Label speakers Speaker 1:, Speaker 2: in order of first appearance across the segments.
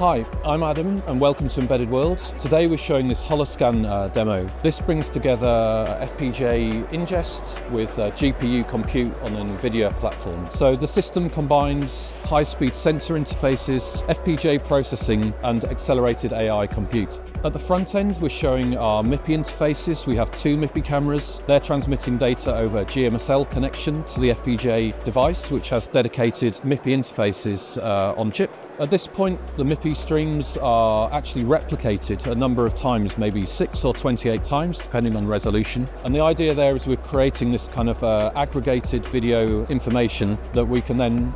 Speaker 1: Hi, I'm Adam and welcome to Embedded World. Today we're showing this Holoscan demo. This brings together FPGA ingest with GPU compute on an NVIDIA platform. So the system combines high-speed sensor interfaces, FPGA processing and accelerated AI compute. At the front end we're showing our MIPI interfaces. We have two MIPI cameras. They're transmitting data over GMSL connection to the FPGA device, which has dedicated MIPI interfaces on chip. At this point, the MIPI streams are actually replicated a number of times, maybe 6 or 28 times, depending on resolution. And the idea there is we're creating this kind of aggregated video information that we can then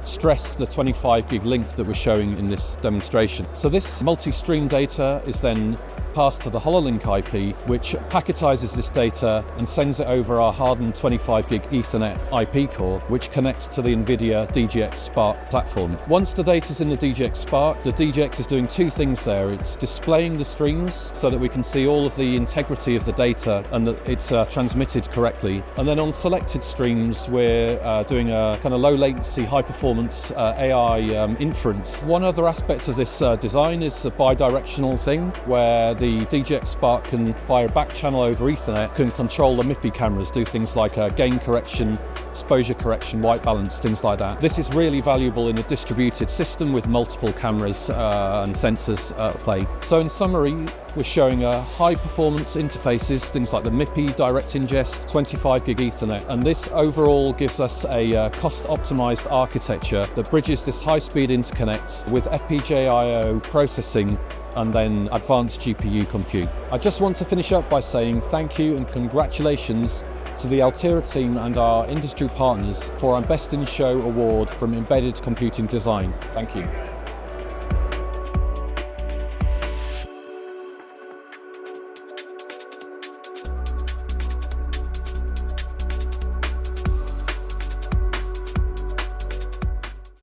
Speaker 1: stress the 25 gig link that we're showing in this demonstration. So this multi-stream data is then passed to the Hololink IP, which packetizes this data and sends it over our hardened 25 gig Ethernet IP core, which connects to the NVIDIA DGX Spark platform. Once the data is in the DGX Spark, the DGX is doing two things there. It's displaying the streams so that we can see all of the integrity of the data and that it's transmitted correctly. And then on selected streams, we're doing a kind of low latency, high performance AI inference. One other aspect of this design is a bidirectional thing where the DGX Spark can, via back channel over Ethernet, can control the MIPI cameras, do things like gain correction, exposure correction, white balance, things like that. This is really valuable in a distributed system with multiple cameras and sensors at play. So in summary, we're showing high performance interfaces, things like the MIPI direct ingest, 25 gig Ethernet, and this overall gives us a cost optimized architecture that bridges this high speed interconnect with FPGA I/O processing and then advanced GPU compute. I just want to finish up by saying thank you and congratulations to the Altera team and our industry partners for our Best in Show award from Embedded Computing Design. Thank you.